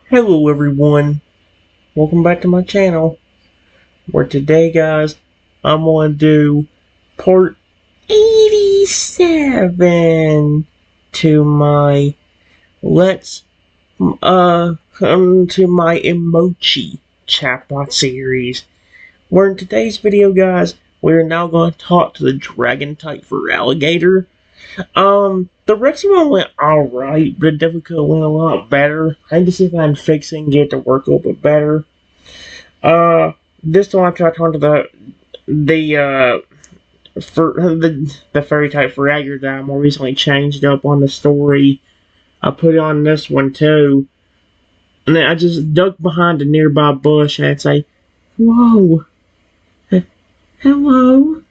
Hello everyone, welcome back to my channel, where today guys, I'm going to do part 87 to my to my Emochi chatbot series, where in today's video guys, we're now going to talk to the dragon type Feraligatr. The Rexy one went alright, but it definitely could have went a lot better. I need to see if I can fix it and get it to work a little bit better. This time I tried talking to the for the fairy type Feraligatr that I more recently changed up on the story. I put it on this one too, and then I just ducked behind a nearby bush and I'd say, "Whoa, hello."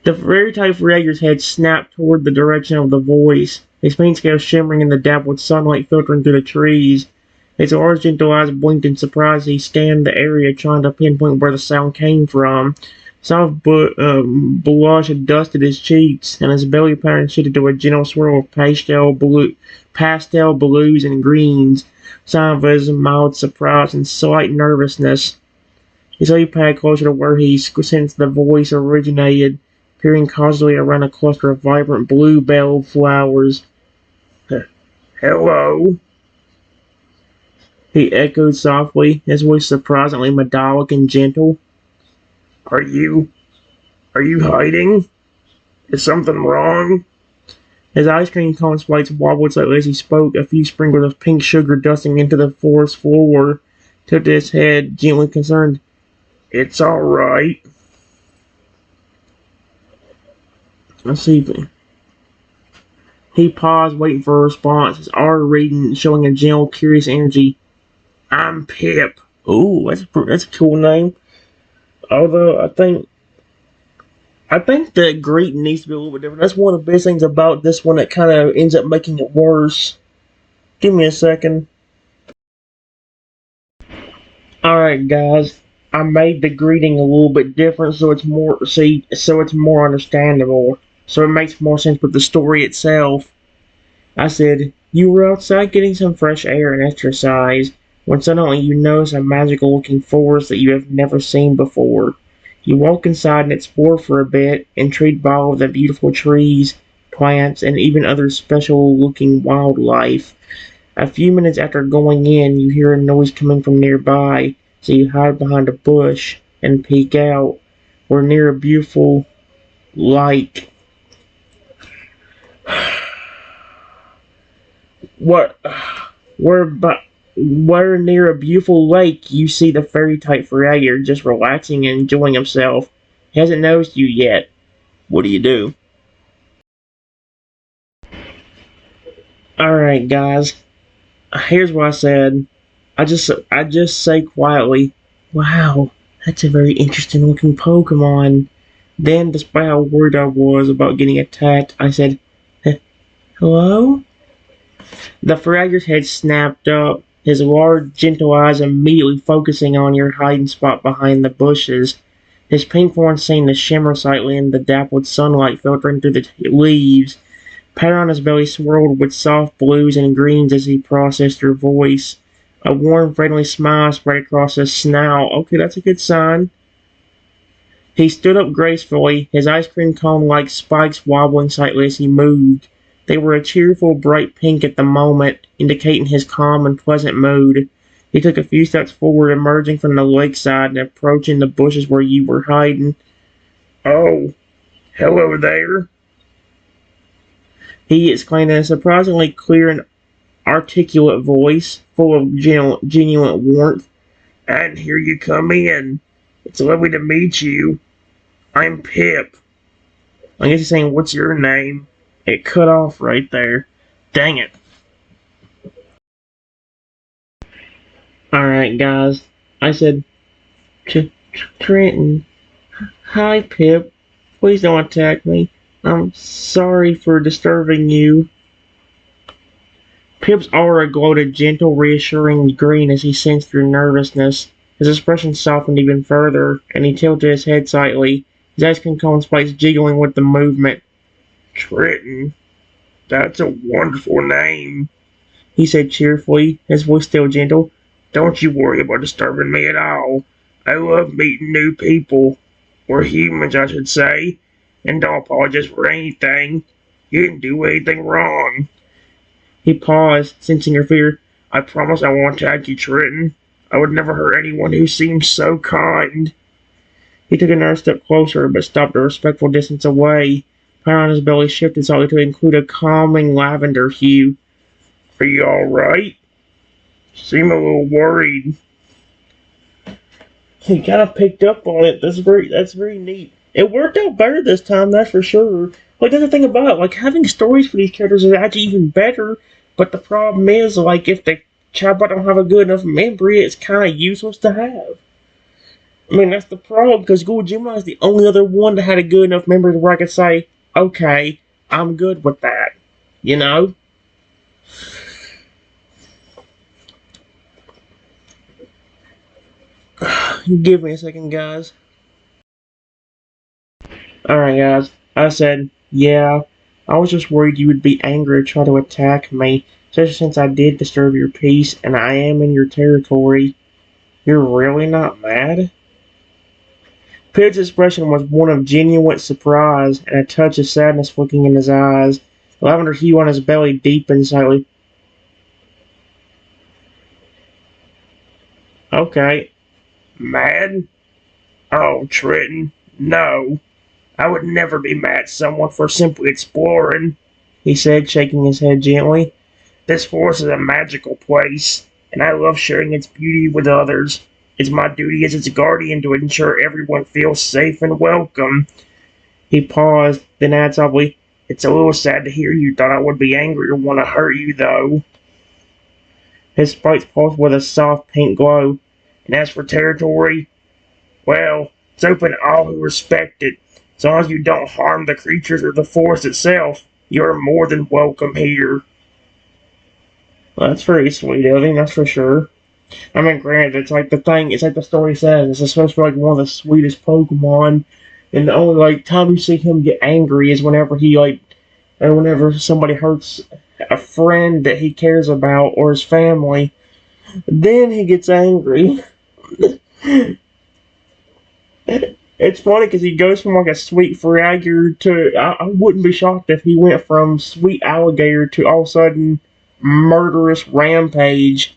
The fairy type Feraligatr's head snapped toward the direction of the voice, his paint scales shimmering in the dappled sunlight filtering through the trees. His large gentle eyes blinked in surprise as he scanned the area trying to pinpoint where the sound came from. Soft blush had dusted his cheeks, and his belly pattern shifted to a gentle swirl of pastel blues and greens, sign of his mild surprise and slight nervousness. His eye padded closer to where he sensed the voice originated, peering cautiously around a cluster of vibrant bluebell flowers. "Hello," he echoed softly, his voice surprisingly metallic and gentle. Are you hiding? Is something wrong?" His ice cream cone spikes wobbled slightly as he spoke, a few sprinkles of pink sugar dusting into the forest floor. Tilted his head, gently concerned. "It's all right." Let's see. He paused, waiting for a response, his aura radiant, showing a gentle, curious energy. "I'm Pip." Ooh, that's a cool name. Although I think the greeting needs to be a little bit different. That's one of the best things about this one that kind of ends up making it worse. Give me a second. Alright guys, I made the greeting a little bit different so it's more understandable. So it makes more sense with the story itself. I said, "You were outside getting some fresh air and exercise when suddenly you notice a magical looking forest that you have never seen before. You walk inside and explore for a bit, intrigued by all the beautiful trees, plants, and even other special looking wildlife. A few minutes after going in, you hear a noise coming from nearby, so you hide behind a bush and peek out. We're near a beautiful lake." What? We're near a beautiful lake. You see the fairy type Feraligatr just relaxing and enjoying himself. He hasn't noticed you yet. What do you do? Alright guys, here's what I said. I just say quietly, "Wow, that's a very interesting looking Pokemon." Then, despite how worried I was about getting attacked, I said, "Hello?" The Feraligatr's head snapped up, his large, gentle eyes immediately focusing on your hiding spot behind the bushes. His pink horns seemed to shimmer slightly in the dappled sunlight filtering through the leaves. Pattern on his belly swirled with soft blues and greens as he processed your voice. A warm, friendly smile spread across his snout. Okay, that's a good sign. He stood up gracefully, his ice cream cone-like spikes wobbling slightly as he moved. They were a cheerful, bright pink at the moment, indicating his calm and pleasant mood. He took a few steps forward, emerging from the lakeside and approaching the bushes where you were hiding. "Oh, hello there," he exclaimed in a surprisingly clear and articulate voice, full of genuine warmth. "And here you come in. It's lovely to meet you. I'm Pip." I guess he's saying, "What's your name?" It cut off right there. Dang it. Alright, guys. I said, "Trenton. Hi, Pip. Please don't attack me. I'm sorry for disturbing you." Pip's aura glowed a gentle, reassuring green as he sensed your nervousness. His expression softened even further, and he tilted his head slightly, his ice cream cone spikes jiggling with the movement. "Trenton, that's a wonderful name. he said cheerfully, his voice still gentle. Don't you worry about disturbing me at all. I love meeting new people. Or humans, I should say. And don't apologize for anything. You didn't do anything wrong. He paused, sensing her fear. I promise I won't attack you, Trenton. I would never hurt anyone who seems so kind. He took another step closer, but stopped a respectful distance away. The pattern on his belly shifted slightly to include a calming lavender hue. Are you alright? Seem a little worried. He kind of picked up on it. That's very neat. It worked out better this time, that's for sure. Like that's the thing about it. Like having stories for these characters is actually even better. But the problem is, like, if the chatbot don't have a good enough memory, it's kind of useless to have. I mean, that's the problem because Google Gemini is the only other one that had a good enough memory where I could say, okay, I'm good with that. You know? Give me a second, guys. Alright, guys. I said, yeah, I was just worried you would be angry or try to attack me, especially since I did disturb your peace and I am in your territory. You're really not mad? Pip's expression was one of genuine surprise and a touch of sadness flicking in his eyes. The lavender hue on his belly deepened slightly. Okay. Mad? Oh, Trenton, no. I would never be mad at someone for simply exploring, he said, shaking his head gently. This forest is a magical place, and I love sharing its beauty with others. It's my duty as its guardian to ensure everyone feels safe and welcome. He paused, then added softly, It's a little sad to hear you thought I would be angry or want to hurt you, though. His spikes pulsed with a soft pink glow. And as for territory, well, it's open to all who respect it. As long as you don't harm the creatures or the forest itself, you're more than welcome here. Well, that's very sweet of him, that's for sure. I mean, granted, it's like the story says, it's supposed to be like one of the sweetest Pokemon, and the only like time you see him get angry is whenever whenever somebody hurts a friend that he cares about or his family. Then he gets angry. It's funny because he goes from like a sweet Feraligatr to I wouldn't be shocked if he went from sweet alligator to all of a sudden murderous rampage.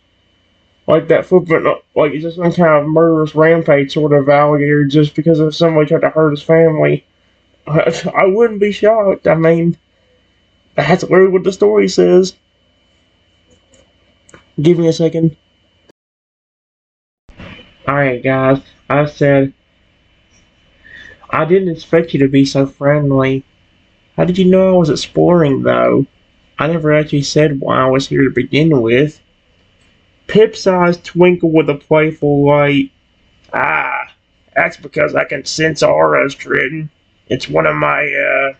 Like that footprint, like it's just some kind of murderous rampage sort of alligator just because of somebody tried to hurt his family. I wouldn't be shocked. I mean, that's literally what the story says. Give me a second. Alright, guys. I said, I didn't expect you to be so friendly. How did you know I was exploring, though? I never actually said why I was here to begin with. Pip's eyes twinkled with a playful light. Ah, that's because I can sense auras, Trenton. It's one of my,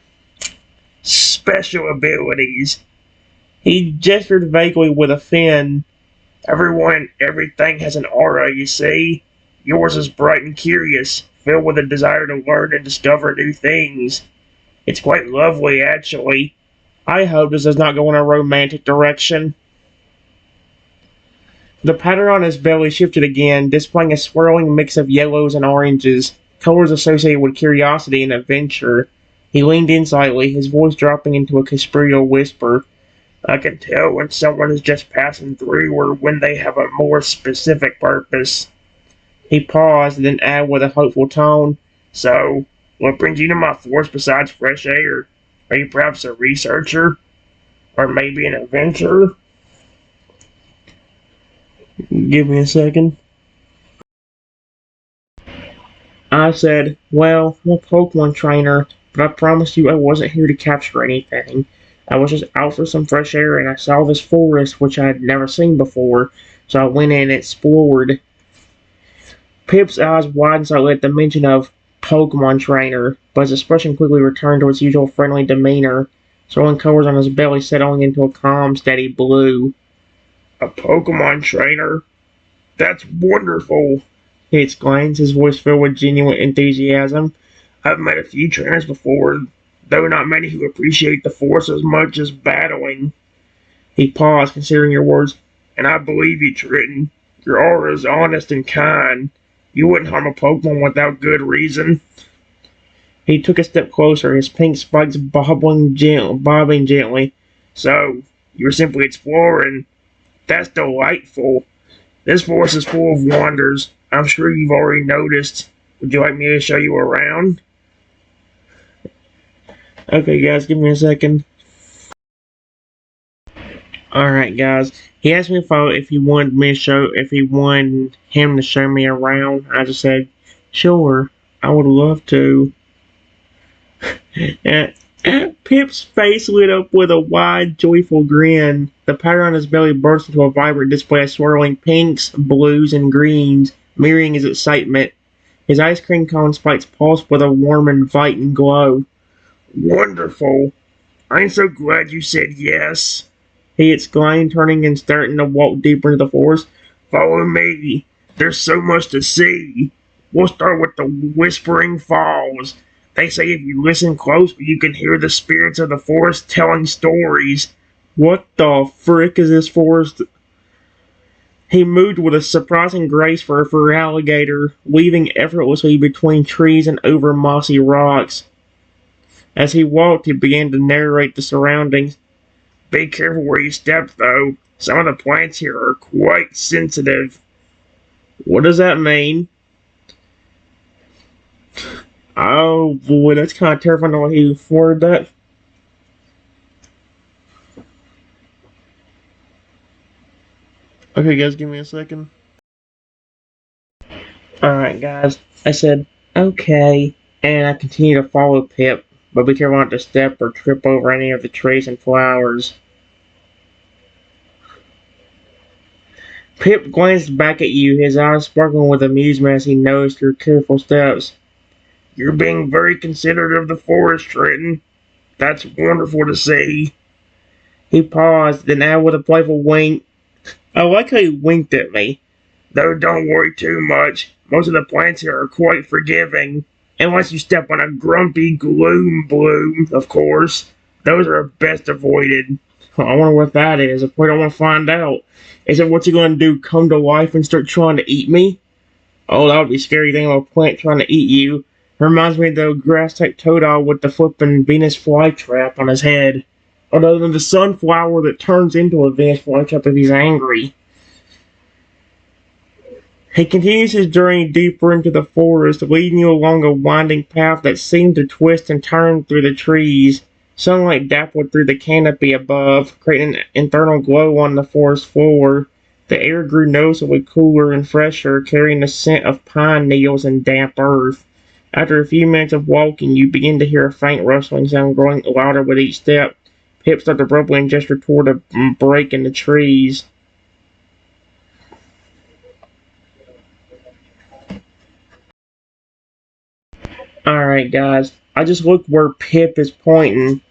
special abilities. He gestured vaguely with a fin. Everyone and everything has an aura, you see. Yours is bright and curious, filled with a desire to learn and discover new things. It's quite lovely, actually. I hope this does not go in a romantic direction. The pattern on his belly shifted again, displaying a swirling mix of yellows and oranges, colors associated with curiosity and adventure. He leaned in slightly, his voice dropping into a cuspidal whisper. I can tell when someone is just passing through or when they have a more specific purpose. He paused, then added with a hopeful tone, So, what brings you to my force besides fresh air? Are you perhaps a researcher? Or maybe an adventurer? Give me a second. I said, well, I'm a Pokemon trainer, but I promised you I wasn't here to capture anything. I was just out for some fresh air and I saw this forest which I had never seen before, so I went in and explored. Pip's eyes widened slightly at the mention of Pokemon trainer, but his expression quickly returned to its usual friendly demeanor, swirling colors on his belly settling into a calm, steady blue. A Pokemon trainer? That's wonderful! He exclaimed, his voice filled with genuine enthusiasm. I've met a few trainers before, though not many who appreciate the force as much as battling. He paused, considering your words. And I believe you, Triton. Your aura is honest and kind. You wouldn't harm a Pokemon without good reason. He took a step closer, his pink spikes bobbing gently. So, you're simply exploring. That's delightful. This forest is full of wonders. I'm sure you've already noticed. Would you like me to show you around? Okay, guys, give me a second. Alright, guys. He asked me if he wanted him to show me around. I just said, sure, I would love to. Pip's face lit up with a wide, joyful grin. The powder on his belly burst into a vibrant display of swirling pinks, blues, and greens, mirroring his excitement. His ice cream cone spikes pulsed with a warm, inviting glow. Wonderful! I'm so glad you said yes, he exclaimed, turning and starting to walk deeper into the forest. Follow me. There's so much to see. We'll start with the Whispering Falls. They say if you listen closely, you can hear the spirits of the forest telling stories. What the frick is this forest? He moved with a surprising grace for a Feraligatr, weaving effortlessly between trees and over mossy rocks. As he walked, he began to narrate the surroundings. Be careful where you step, though. Some of the plants here are quite sensitive. What does that mean? Oh boy, that's kind of terrifying the way he worded that. Okay, guys, give me a second. Alright, guys, I said, okay, and I continue to follow Pip, but be careful not to step or trip over any of the trees and flowers. Pip glanced back at you, his eyes sparkling with amusement as he noticed your careful steps. You're being very considerate of the forest, Trenton. That's wonderful to see. He paused, then added with a playful wink. I like how he winked at me. Though don't worry too much. Most of the plants here are quite forgiving. Unless you step on a grumpy gloom bloom, of course. Those are best avoided. I wonder what that is. If we don't want to find out. Is it what you're going to do, come to life and start trying to eat me? Oh, that would be a scary thing of a plant trying to eat you. Reminds me of the grass-type toad with the flippin' Venus flytrap on his head. Other than the sunflower that turns into a Venus flytrap if he's angry. He continues his journey deeper into the forest, leading you along a winding path that seemed to twist and turn through the trees. Sunlight dappled through the canopy above, creating an internal glow on the forest floor. The air grew noticeably cooler and fresher, carrying the scent of pine needles and damp earth. After a few minutes of walking, you begin to hear a faint rustling sound growing louder with each step. Pip started abruptly and gestured toward a break in the trees. Alright, guys. I just looked where Pip is pointing.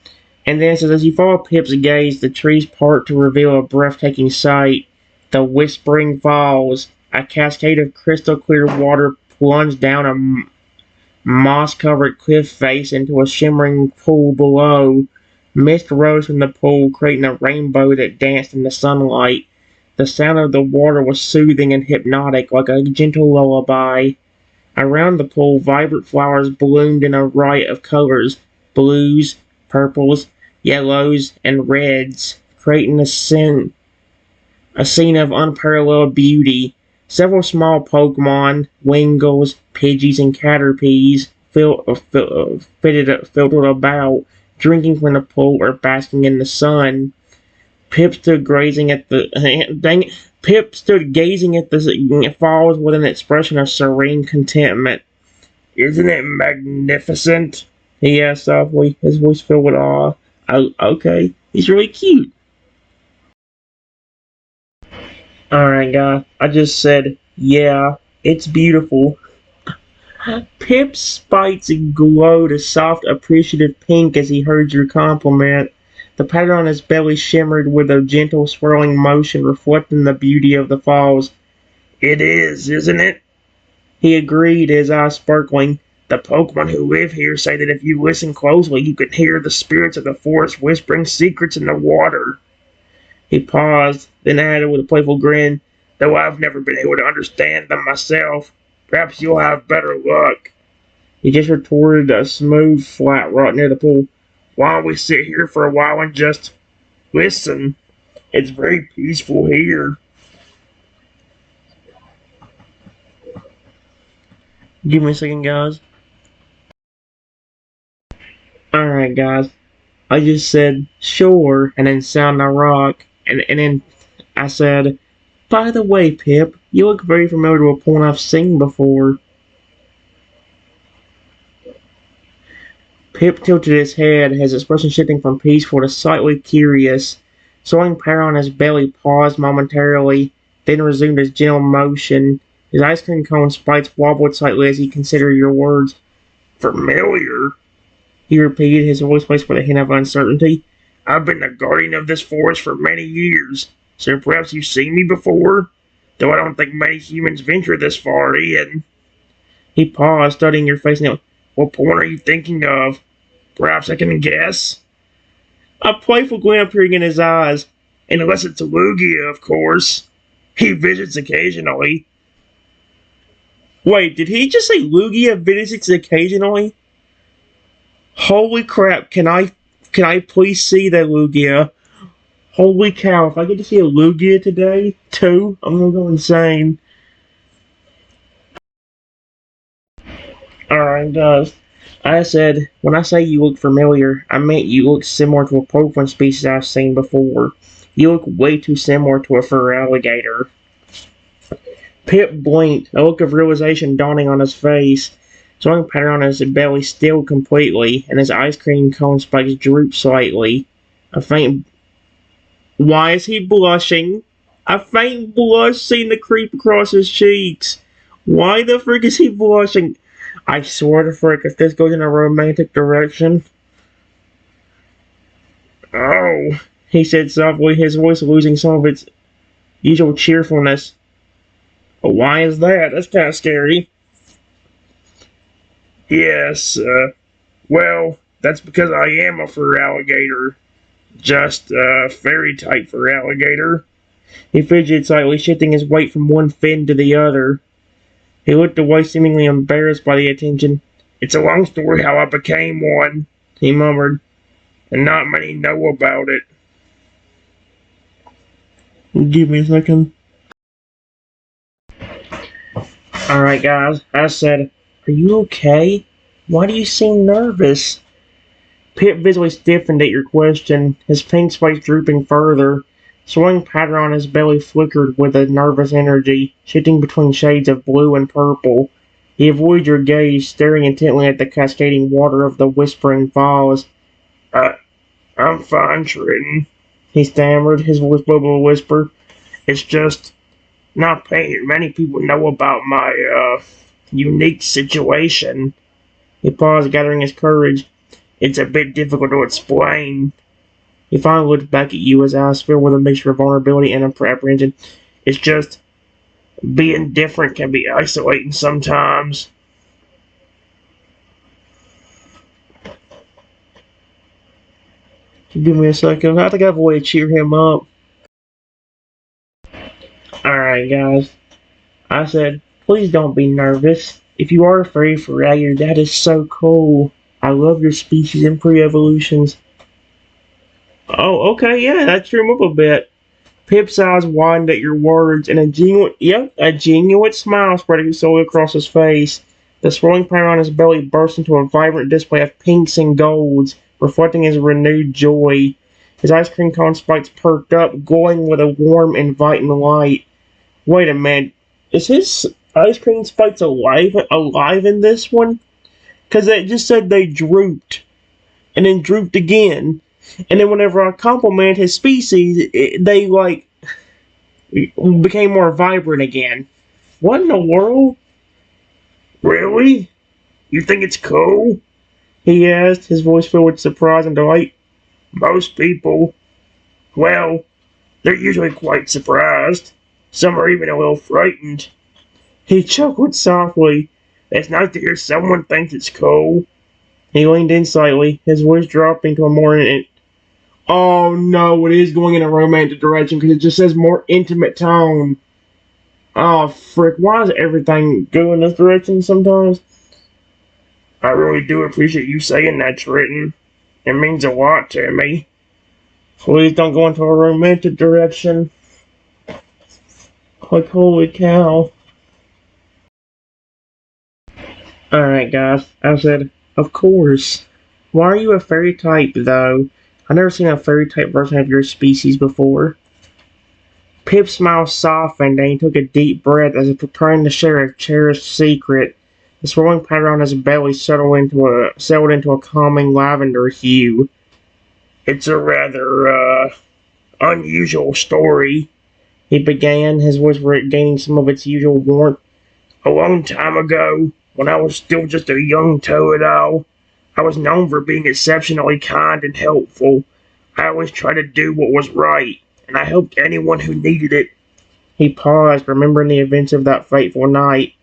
And then it says, as you follow Pip's gaze, the trees part to reveal a breathtaking sight. The Whispering Falls. A cascade of crystal clear water plunged down a moss-covered cliff face into a shimmering pool below. Mist rose from the pool, creating a rainbow that danced in the sunlight. The sound of the water was soothing and hypnotic, like a gentle lullaby. Around the pool, vibrant flowers bloomed in a riot of colors, blues, purples, yellows, and reds, creating a scene of unparalleled beauty. Several small Pokemon, Wingles, Pidgeys, and Caterpies filtered about, drinking from the pool or basking in the sun. Pip stood gazing at the falls with an expression of serene contentment. Isn't it magnificent? He asked softly, his voice filled with awe. Oh, okay, he's really cute. Alright, guys, I just said, yeah, it's beautiful. Pip's spikes glowed a soft, appreciative pink as he heard your compliment. The pattern on his belly shimmered with a gentle, swirling motion, reflecting the beauty of the falls. It is, isn't it? He agreed, his eyes sparkling. The Pokemon who live here say that if you listen closely, you can hear the spirits of the forest whispering secrets in the water. He paused, then added with a playful grin, though I've never been able to understand them myself. Perhaps you'll have better luck. He just retorted a smooth, flat rock near the pool. Why don't we sit here for a while and just listen? It's very peaceful here. Give me a second, guys. Alright, guys. I just said, sure, and then sound a rock. And then I said, by the way, Pip, you look very familiar to a point I've seen before. Pip tilted his head, his expression shifting from peaceful to slightly curious. Swelling power on his belly paused momentarily, then resumed its gentle motion. His ice cream cone spikes wobbled slightly as he considered your words. Familiar? He repeated, his voice placed with a hint of uncertainty. I've been the guardian of this forest for many years, so perhaps you've seen me before? Though I don't think many humans venture this far in. He paused, studying your face now. What point are you thinking of? Perhaps I can guess? A playful glint appearing in his eyes. Unless it's a Lugia, of course. He visits occasionally. Wait, did he just say Lugia visits occasionally? Holy crap, can I please see that Lugia? Holy cow, if I get to see a Lugia today, too, I'm gonna go insane. Alright, guys. I said, when I say you look familiar, I meant you look similar to a Pokemon species I've seen before. You look way too similar to a Feraligatr. Pip blinked, a look of realization dawning on his face. Swung pattern on his belly stilled completely, and his ice cream cone spikes drooped slightly. A faint... Why is he blushing? A faint blush seemed to creep across his cheeks. Why the frick is he blushing? I swear to frick, if this goes in a romantic direction... Oh, he said softly, his voice losing some of its usual cheerfulness. But why is that? That's kind of scary. Yes, well, that's because I am a Feraligatr. Just a fairy type Feraligatr. He fidgeted slightly, shifting his weight from one fin to the other. He looked away, seemingly embarrassed by the attention. It's a long story how I became one, he murmured, and not many know about it. Give me a second. Alright, guys, I said, are you okay? Why do you seem nervous? Pip visibly stiffened at your question, his pink spikes drooping further. Swirling pattern on his belly flickered with a nervous energy, shifting between shades of blue and purple. He avoided your gaze, staring intently at the cascading water of the whispering falls. I'm fine, Trenton, he stammered, his voice bubbled a whisper. It's just not many people know about my, unique situation. He paused, gathering his courage. It's a bit difficult to explain. He finally looked back at you, his eyes filled with a mixture of vulnerability and apprehension. It's just, being different can be isolating sometimes. Give me a second. I think I have a way to cheer him up. Alright, guys. I said, please don't be nervous. If you are afraid for Ragged, that is so cool. I love your species and pre-evolutions. Oh, okay, yeah, that cheered him up a bit. Pip's eyes widened at your words, and a genuine smile spread slowly across his face. The swirling pattern on his belly burst into a vibrant display of pinks and golds, reflecting his renewed joy. His ice cream cone spikes perked up, glowing with a warm, inviting light. Wait a minute, is his ice cream spikes alive in this one? Because it just said they drooped, and then drooped again. And then whenever I complimented his species, they, like, became more vibrant again. What in the world? Really? You think it's cool? He asked, his voice filled with surprise and delight. Most people, well, they're usually quite surprised. Some are even a little frightened. He chuckled softly. It's nice to hear someone thinks it's cool. He leaned in slightly, his voice dropping to a more Oh no, it is going in a romantic direction because it just says more intimate tone. Oh frick, why does everything go in this direction sometimes? I really do appreciate you saying that, Trenton. It means a lot to me. Please don't go into a romantic direction. Like, holy cow. Alright, guys, I said, of course. Why are you a fairy type, though? I've never seen a fairy type version of your species before. Pip's smile softened and he took a deep breath as if preparing to share a cherished secret. The swirling pattern on his belly settled into a calming lavender hue. It's a rather, unusual story, he began, his voice regaining some of its usual warmth. A long time ago, when I was still just a young Toadal, I was known for being exceptionally kind and helpful. I always tried to do what was right, and I helped anyone who needed it. He paused, remembering the events of that fateful night.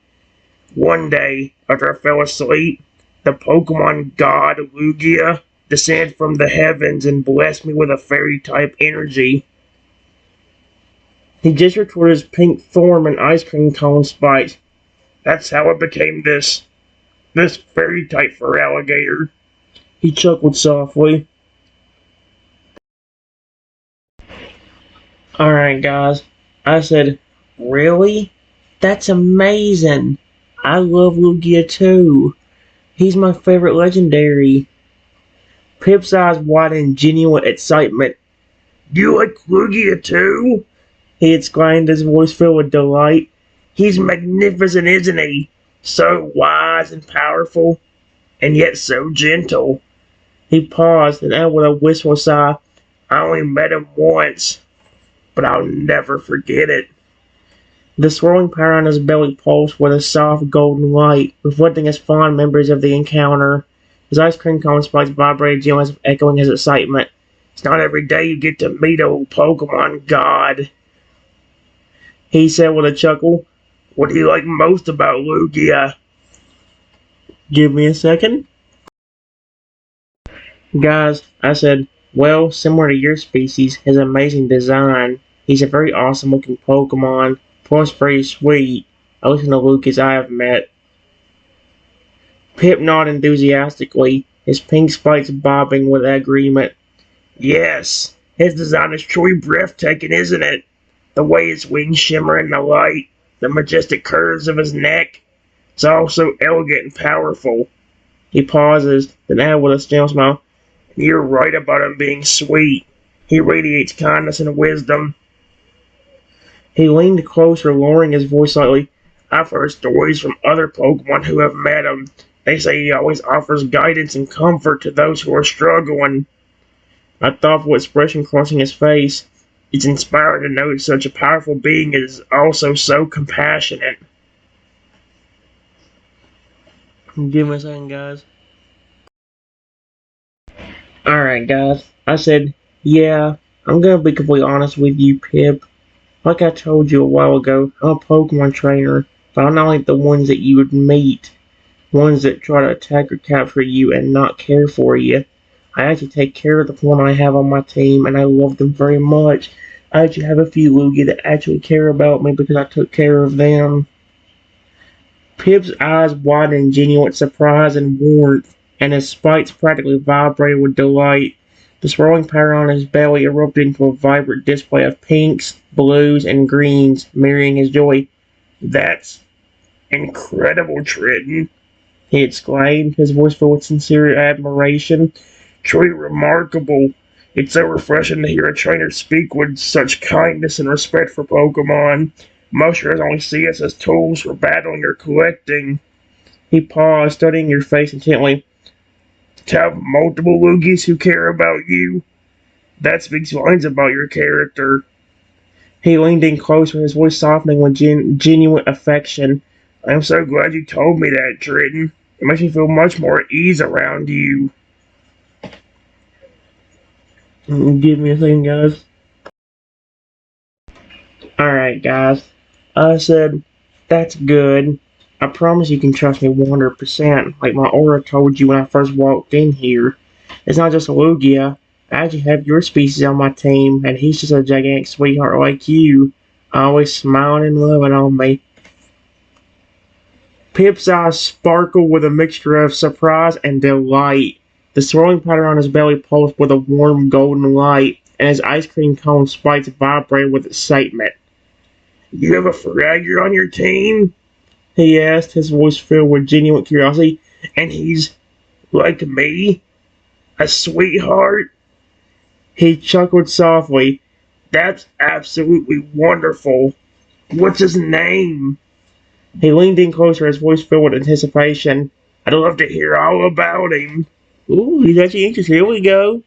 One day, after I fell asleep, the Pokemon god Lugia descended from the heavens and blessed me with a fairy-type energy. He gestured toward his pink thorn and ice cream cone spikes. That's how it became this fairy-type Feraligatr. He chuckled softly. Alright, guys. I said, really? That's amazing. I love Lugia too. He's my favorite legendary. Pip's eyes widened in genuine excitement. You like Lugia too? He exclaimed, his voice filled with delight. He's magnificent, isn't he? So wise and powerful, and yet so gentle. He paused and added with a wistful sigh, I only met him once, but I'll never forget it. The swirling power on his belly pulsed with a soft golden light, reflecting his fond memories of the encounter. His ice cream cone spikes vibrated gently as if echoing his excitement. It's not every day you get to meet a Pokemon god, he said with a chuckle. What do you like most about Lugia? Give me a second. Guys, I said, well, similar to your species, his amazing design. He's a very awesome looking Pokemon, plus very sweet. I listen to Lucas I have met. Pip nodded enthusiastically, his pink spikes bobbing with agreement. Yes, his design is truly breathtaking, isn't it? The way his wings shimmer in the light, the majestic curves of his neck. It's all so elegant and powerful. He pauses, then added with a gentle smile, you're right about him being sweet. He radiates kindness and wisdom. He leaned closer, lowering his voice slightly. I've heard stories from other Pokemon who have met him. They say he always offers guidance and comfort to those who are struggling. A thoughtful expression crossing his face. It's inspiring to know that such a powerful being is also so compassionate. Give me a second, guys. Alright, guys. I said, yeah, I'm gonna be completely honest with you, Pip. Like I told you a while ago, I'm a Pokemon trainer, but I'm not like the ones that you would meet. Ones that try to attack or capture you and not care for you. I actually take care of the one I have on my team, and I love them very much. I actually have a few Lugia that actually care about me because I took care of them. Pip's eyes widened in genuine surprise and warmth, and his spikes practically vibrated with delight. The swirling power on his belly erupted into a vibrant display of pinks, blues, and greens, mirroring his joy. That's incredible, Trenton, he exclaimed, his voice filled with sincere admiration. Truly remarkable. It's so refreshing to hear a trainer speak with such kindness and respect for Pokemon. Most trainers only see us as tools for battling or collecting. He paused, studying your face intently. To have multiple Lugias who care about you, that speaks volumes about your character. He leaned in closer, his voice softening with genuine affection. I'm so glad you told me that, Trenton. It makes me feel much more at ease around you. Give me a second, guys. Alright, guys. I said, that's good. I promise you can trust me 100%, like my aura told you when I first walked in here. It's not just a Lugia. I actually have your species on my team, and he's just a gigantic sweetheart like you, always smiling and loving on me. Pip's eyes sparkle with a mixture of surprise and delight. The swirling pattern on his belly pulsed with a warm golden light, and his ice cream cone spikes vibrated with excitement. You have a Feraligatr on your team? He asked, his voice filled with genuine curiosity. And he's like me? A sweetheart? He chuckled softly. That's absolutely wonderful. What's his name? He leaned in closer, his voice filled with anticipation. I'd love to hear all about him. Ooh, he's actually interested. Here we go.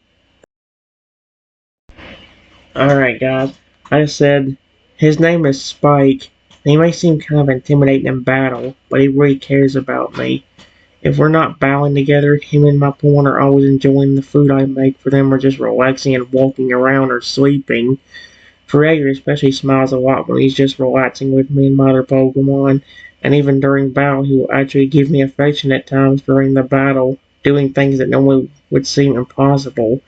Alright, guys. Like I said, his name is Spike. He may seem kind of intimidating in battle, but he really cares about me. If we're not battling together, him and my pawn are always enjoying the food I make for them or just relaxing and walking around or sleeping. Feraligatr especially smiles a lot when he's just relaxing with me and my other Pokemon, and even during battle he will actually give me affection at times during the battle, doing things that normally would seem impossible,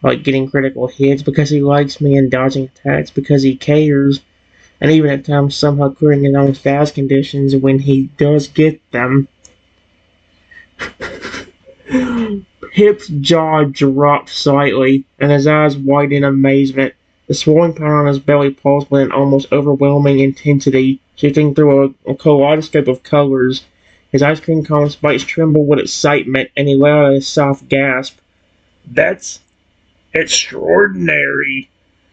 like getting critical hits because he likes me and dodging attacks because he cares, and even at times somehow clearing his own status conditions when he does get them. Pip's jaw dropped slightly, and his eyes widened in amazement. The swollen pattern on his belly pulsed with an almost overwhelming intensity, shifting through a kaleidoscope of colors. His ice cream cone spikes trembled with excitement, and he let out a soft gasp. That's extraordinary,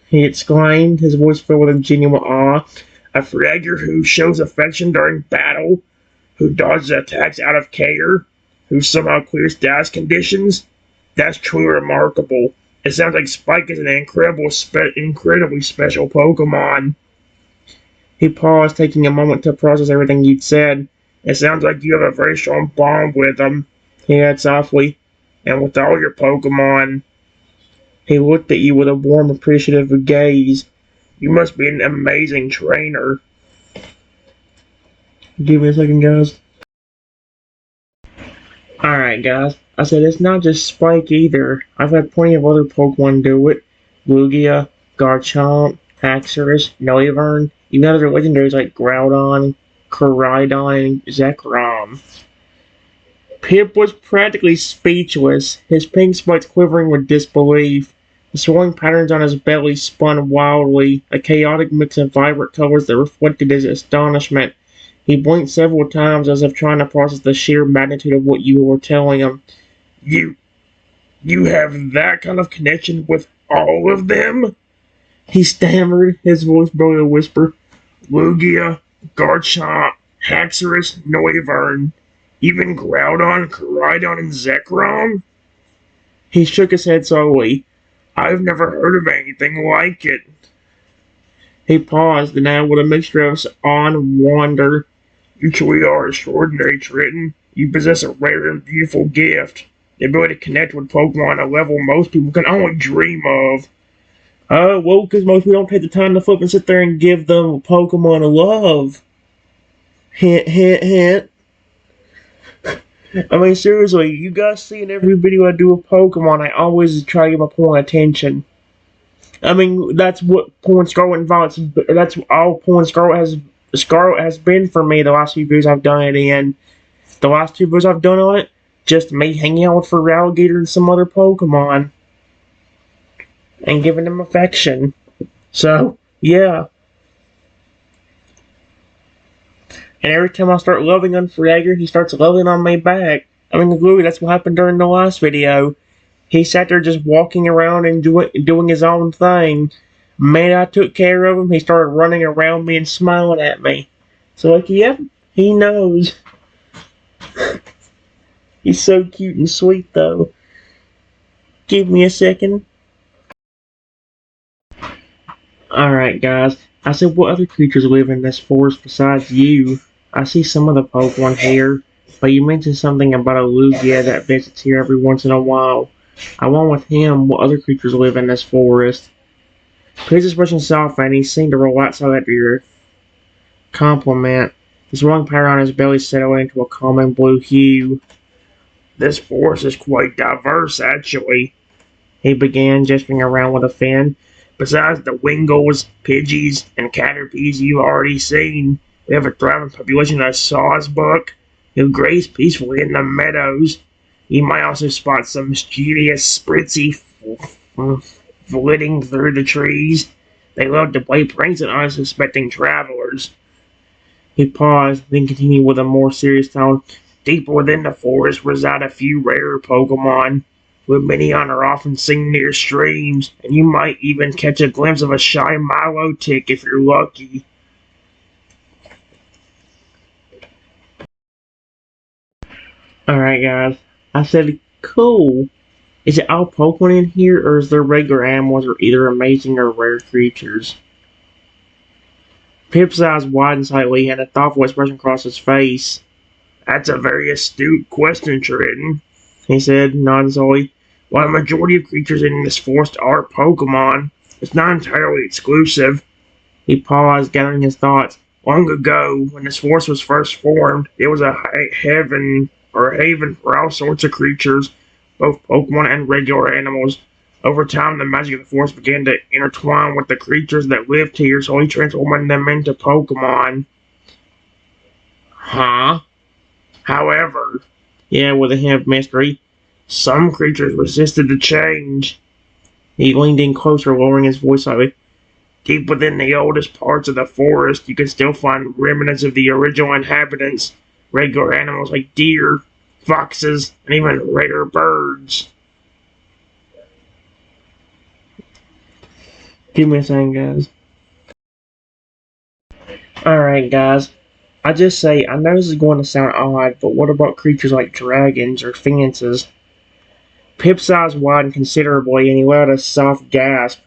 he exclaimed, his voice filled with a genuine awe. A Feraligatr who shows affection during battle, who dodges attacks out of care, who somehow clears status conditions? That's truly remarkable. It sounds like Spike is an incredibly special Pokemon. He paused, taking a moment to process everything you'd said. It sounds like you have a very strong bond with him, he added softly. And with all your Pokemon. He looked at you with a warm, appreciative gaze. You must be an amazing trainer. Give me a second, guys. Alright, guys. I said it's not just Spike either. I've had plenty of other Pokemon do it. Lugia, Garchomp, Haxorus, Noivern, even other legendaries like Groudon, Koraidon, and Zekrom. Pip was practically speechless, his pink spikes quivering with disbelief. The swirling patterns on his belly spun wildly, a chaotic mix of vibrant colors that reflected his astonishment. He blinked several times as if trying to process the sheer magnitude of what you were telling him. You have that kind of connection with all of them? He stammered, his voice barely a whisper. Lugia, Garchomp, Haxorus, Noivern, even Groudon, Koraidon, and Zekrom? He shook his head slowly. I've never heard of anything like it. He paused, and added with a mixture of awe and wonder. You truly are extraordinary, Triton. You possess a rare and beautiful gift. The ability to connect with Pokemon at a level most people can only dream of. Well, because most people don't take the time to flip and sit there and give them Pokemon a love. Hint, hint, hint. I mean, seriously, you guys see in every video I do with Pokemon, I always try to give my Pokemon attention. I mean, that's what Pokemon Scarlet and Violet's, that's all Pokemon Scarlet has been for me the last few videos I've done it in. The last two videos I've done on it, just me hanging out with Feraligatr and some other Pokemon. And giving them affection. So, yeah. And every time I start loving on Feraligatr, he starts loving on me back. I mean, literally, that's what happened during the last video. He sat there just walking around and doing his own thing. Man, I took care of him. He started running around me and smiling at me. So, like, yep, he knows. He's so cute and sweet, though. Give me a second. Alright, guys. I said, what other creatures live in this forest besides you? I see some of the Pokemon here, but you mentioned something about a Lugia that visits here every once in a while. I want with him what other creatures live in this forest. His expression softened, and he seemed to relax after your compliment. His long powder on his belly settled into a calming blue hue. This forest is quite diverse, actually. He began, gesturing around with a fin. Besides the Wingles, Pidgeys, and Caterpies you've already seen, we have a thriving population of Sawsbuck who graze peacefully in the meadows. You might also spot some mischievous Spritzy flitting through the trees. They love to play pranks on unsuspecting travelers. He paused, then continued with a more serious tone. Deep within the forest reside a few rare Pokemon. With many on are often seen near streams, and you might even catch a glimpse of a shy Milotic if you're lucky. Alright, guys. I said, cool. Is it all Pokemon in here, or is there regular animals or either amazing or rare creatures? Pip's eyes widened slightly, and a thoughtful expression crossed his face. That's a very astute question, Trenton, he said, nodding slowly. While the majority of creatures in this forest are Pokemon, it's not entirely exclusive. He paused, gathering his thoughts. Long ago, when this forest was first formed, it was a heaven or a haven for all sorts of creatures, both Pokemon and regular animals. Over time, the magic of the forest began to intertwine with the creatures that lived here, slowly transforming them into Pokemon. Huh? However, yeah, with a hint of mystery, some creatures resisted the change. He leaned in closer, lowering his voice slightly. Deep within the oldest parts of the forest, you can still find remnants of the original inhabitants, regular animals like deer, foxes, and even rare birds. Give me a second, guys. Alright, guys. I just say, I know this is going to sound odd, but what about creatures like dragons or phoenixes? Pip's eyes widened considerably, and he let out a soft gasp.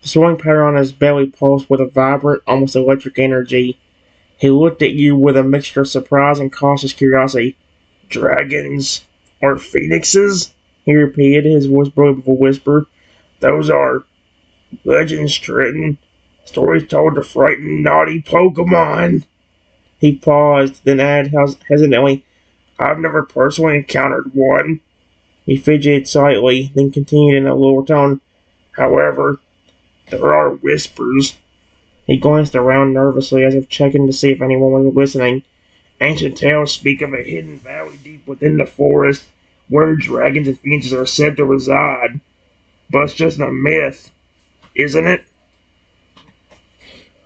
The swelling pattern on his belly pulsed with a vibrant, almost electric energy. He looked at you with a mixture of surprise and cautious curiosity. Dragons? Or phoenixes? He repeated, his voice broke with a whisper. Those are legends, Trenton. Stories told to frighten naughty Pokemon. He paused, then added hesitantly, I've never personally encountered one. He fidgeted slightly, then continued in a lower tone. However, there are whispers. He glanced around nervously as if checking to see if anyone was listening. Ancient tales speak of a hidden valley deep within the forest where dragons and phoenixes are said to reside. But it's just a myth, isn't it?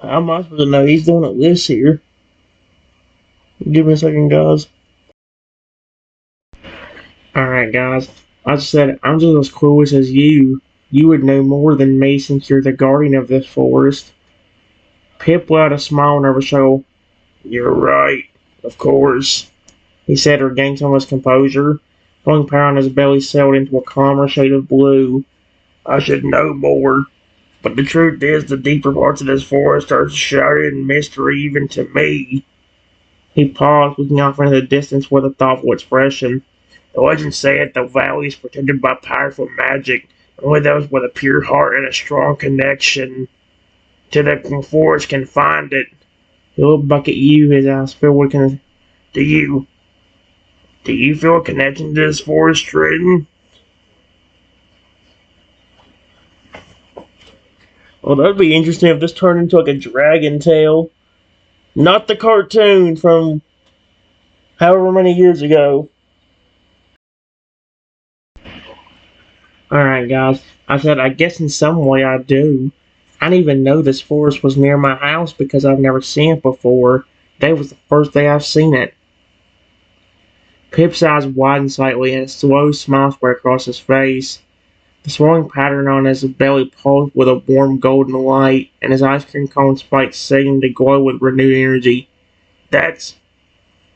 How am I supposed to know? He's the one that lives here. Give me a second, guys. Alright, guys. I just said, I'm just as clueless as you. You would know more than me since you're the guardian of this forest. Pip let out a smile and overshadowed. You're right, of course, he said, regaining some of his composure. Flowing power on his belly settled into a calmer shade of blue. I should know more, but the truth is the deeper parts of this forest are shrouded in mystery even to me. He paused, looking off into the distance with a thoughtful expression. The legends say that the valley is protected by powerful magic. Only those with a pure heart and a strong connection to the forest can find it. He looked back at you, his eyes filled with Do you feel a connection to this forest, Trenton? Well, that'd be interesting if this turned into like a dragon tale. Not the cartoon from however many years ago. Alright, guys. I said, I guess in some way I do. I didn't even know this forest was near my house because I've never seen it before. Today was the first day I've seen it. Pip's eyes widened slightly and a slow smile spread across his face. The swirling pattern on his belly pulsed with a warm golden light, and his ice cream cone spikes seemed to glow with renewed energy. That's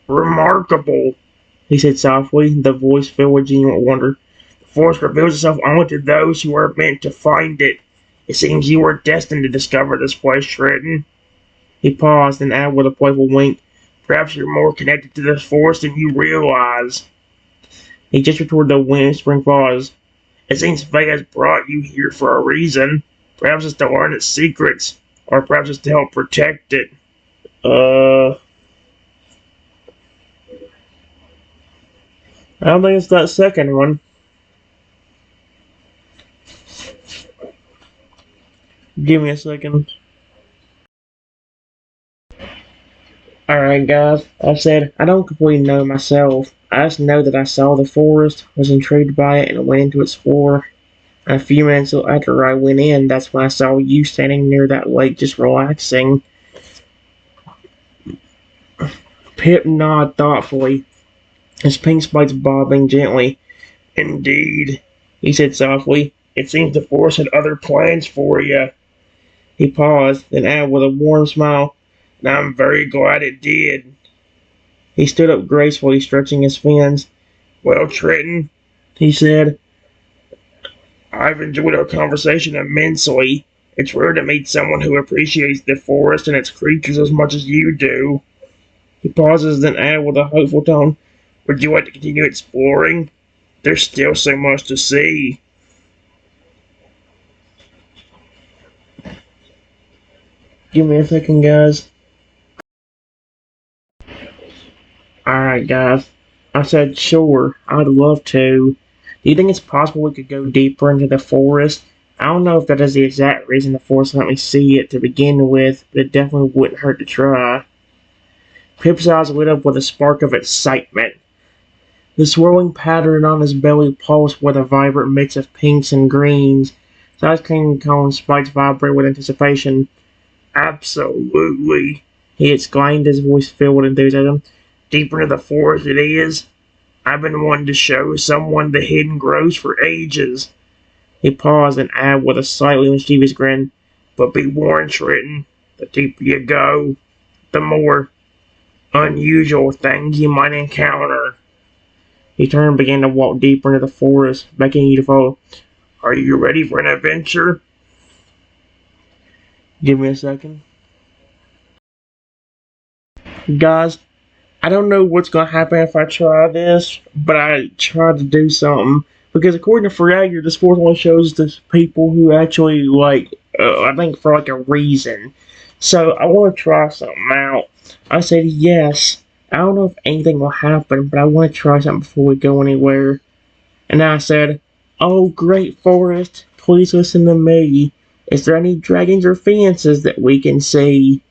remarkable, he said softly, the voice filled with genuine wonder. The forest reveals itself only to those who are meant to find it. It seems you were destined to discover this place, Trenton. He paused and added with a playful wink. Perhaps you're more connected to this forest than you realize. He gestured toward the whispering forest. It seems fate has brought you here for a reason. Perhaps it's to learn its secrets, or perhaps it's to help protect it. I don't think it's that second one. Give me a second. Alright, guys. I said, I don't completely know myself. I just know that I saw the forest, was intrigued by it, and went in to explore. And a few minutes after I went in, that's when I saw you standing near that lake just relaxing. Pip nodded thoughtfully, his pink spikes bobbing gently. Indeed, he said softly. It seems the forest had other plans for you. He paused, then added with a warm smile, and I'm very glad it did. He stood up gracefully, stretching his fins. Well, Trenton, he said, I've enjoyed our conversation immensely. It's rare to meet someone who appreciates the forest and its creatures as much as you do. He pauses, then added with a hopeful tone, would you like to continue exploring? There's still so much to see. Give me a second, guys. Alright, guys. I said, sure, I'd love to. Do you think it's possible we could go deeper into the forest? I don't know if that is the exact reason the forest let me see it to begin with, but it definitely wouldn't hurt to try. Pip's eyes lit up with a spark of excitement. The swirling pattern on his belly pulsed with a vibrant mix of pinks and greens. His eyes came cone spikes vibrate with anticipation. Absolutely, he exclaimed, his voice filled with enthusiasm. Deeper into the forest it is. I've been wanting to show someone the hidden grows for ages. He paused and added with a slightly mischievous grin, but be warned, Trenton, the deeper you go, the more unusual things you might encounter. He turned and began to walk deeper into the forest, beckoning you to follow. Are you ready for an adventure? Give me a second. Guys, I don't know what's going to happen if I try this, but I tried to do something. Because according to Feraligatr, this force only shows the people who actually, I think for like a reason. So I want to try something out. I said yes. I don't know if anything will happen, but I want to try something before we go anywhere. And I said, oh, great forest, please listen to me. Is there any dragons or fences that we can see?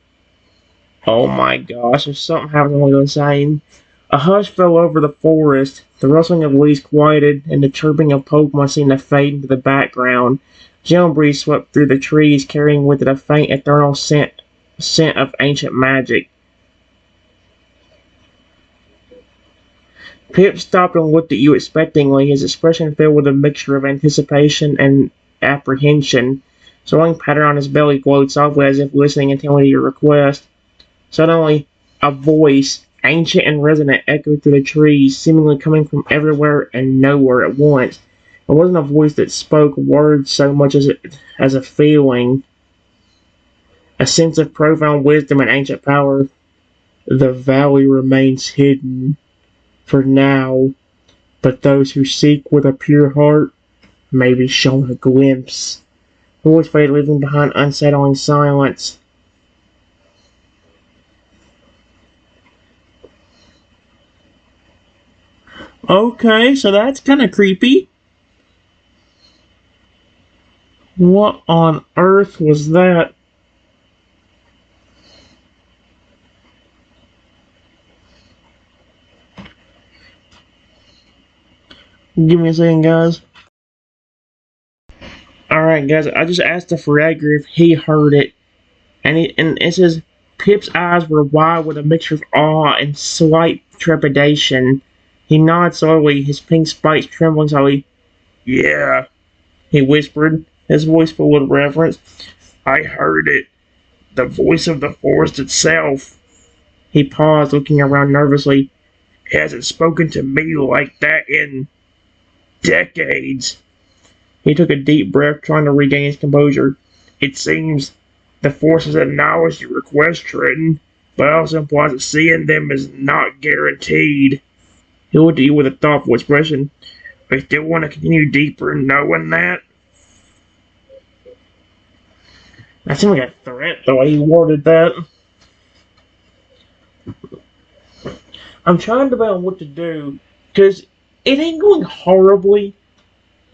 Oh my gosh, if something happens, I'm going to go insane. A hush fell over the forest. The rustling of leaves quieted, and the chirping of Pokemon seemed to fade into the background. A gentle breeze swept through the trees, carrying with it a faint, ethereal scent of ancient magic. Pip stopped and looked at you expectingly, his expression filled with a mixture of anticipation and apprehension. The swelling pattern on his belly glowed softly as if listening intently to your request. Suddenly, a voice, ancient and resonant, echoed through the trees, seemingly coming from everywhere and nowhere at once. It wasn't a voice that spoke words so much as a feeling, a sense of profound wisdom and ancient power. The valley remains hidden for now, but those who seek with a pure heart may be shown a glimpse. The voice faded, leaving behind unsettling silence. Okay, so that's kind of creepy. What on earth was that? Give me a second, guys. Alright, guys, I just asked the Feraligatr if he heard it, and it says Pip's eyes were wide with a mixture of awe and slight trepidation. He nodded slowly, his pink spikes trembling slightly. Yeah, he whispered, his voice full of reverence. I heard it. The voice of the forest itself. He paused, looking around nervously. It hasn't spoken to me like that in decades. He took a deep breath, trying to regain his composure. It seems the forces acknowledge your request, Trenton, but also implies that seeing them is not guaranteed. He looked at you with a thoughtful expression. I still want to continue deeper knowing that. That seemed like a threat, the way he worded that. I'm trying to decide what to do, because it ain't going horribly,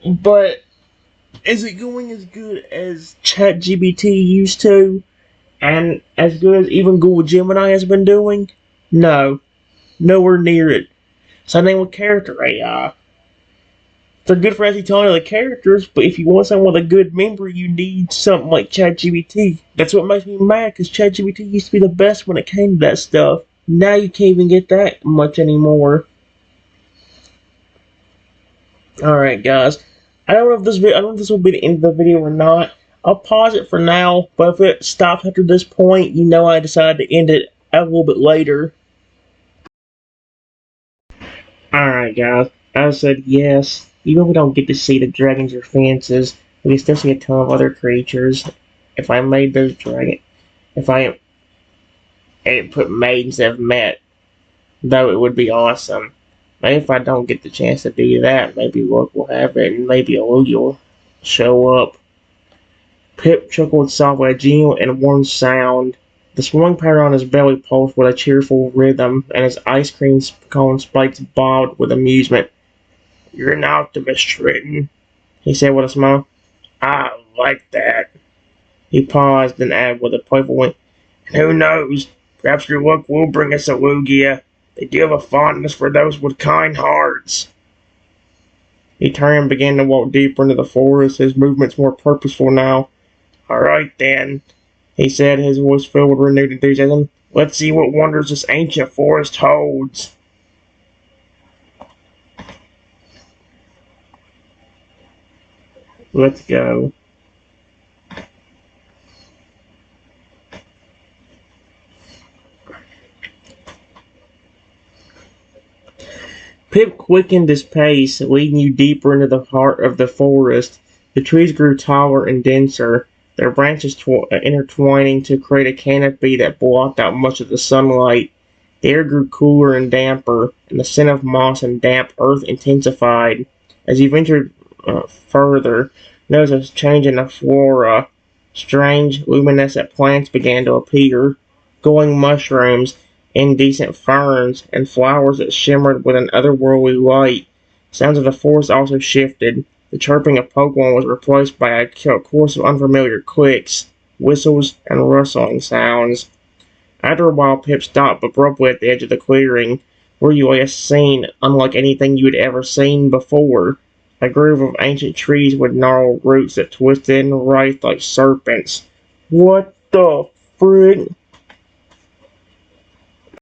but Is it going as good as ChatGPT used to? And as good as even Google Gemini has been doing? No, nowhere near it. Same thing with character AI. They're good for actually telling the characters, but if you want someone with a good memory, you need something like ChatGPT. That's what makes me mad, because ChatGPT used to be the best when it came to that stuff. Now you can't even get that much anymore. Alright, guys. I don't know if this will be the end of the video or not. I'll pause it for now, but if it stops after this point, you know I decided to end it a little bit later. Alright, guys. I said yes. Even if we don't get to see the dragons or fences, we can still see a ton of other creatures. If I made those dragon, if I put maidens that have met, though, it would be awesome. Maybe if I don't get the chance to do that, maybe luck will have it, and maybe a Lugia will show up. Pip chuckled softly, a genial and warm sound. The swirling pattern on his belly pulsed with a cheerful rhythm, and his ice cream cone spikes bobbed with amusement. "You're an optimist, Triton," he said with a smile. "I like that." He paused, then added with a playful wink, "And who knows? Perhaps your luck will bring us a Lugia. They do have a fondness for those with kind hearts." He turned and began to walk deeper into the forest, his movements more purposeful now. "All right, then," he said, his voice filled with renewed enthusiasm. "Let's see what wonders this ancient forest holds." Let's go. Pip quickened his pace, leading you deeper into the heart of the forest. The trees grew taller and denser, their branches intertwining to create a canopy that blocked out much of the sunlight. The air grew cooler and damper, and the scent of moss and damp earth intensified. As you ventured further, there was a change in the flora. Strange, luminescent plants began to appear, glowing mushrooms, indecent ferns, and flowers that shimmered with an otherworldly light. Sounds of the forest also shifted. The chirping of Pokemon was replaced by a chorus of unfamiliar clicks, whistles, and rustling sounds. After a while, Pip stopped abruptly at the edge of the clearing, where you lay a scene unlike anything you had ever seen before. A grove of ancient trees with gnarled roots that twisted and writhed like serpents. "What the frick?"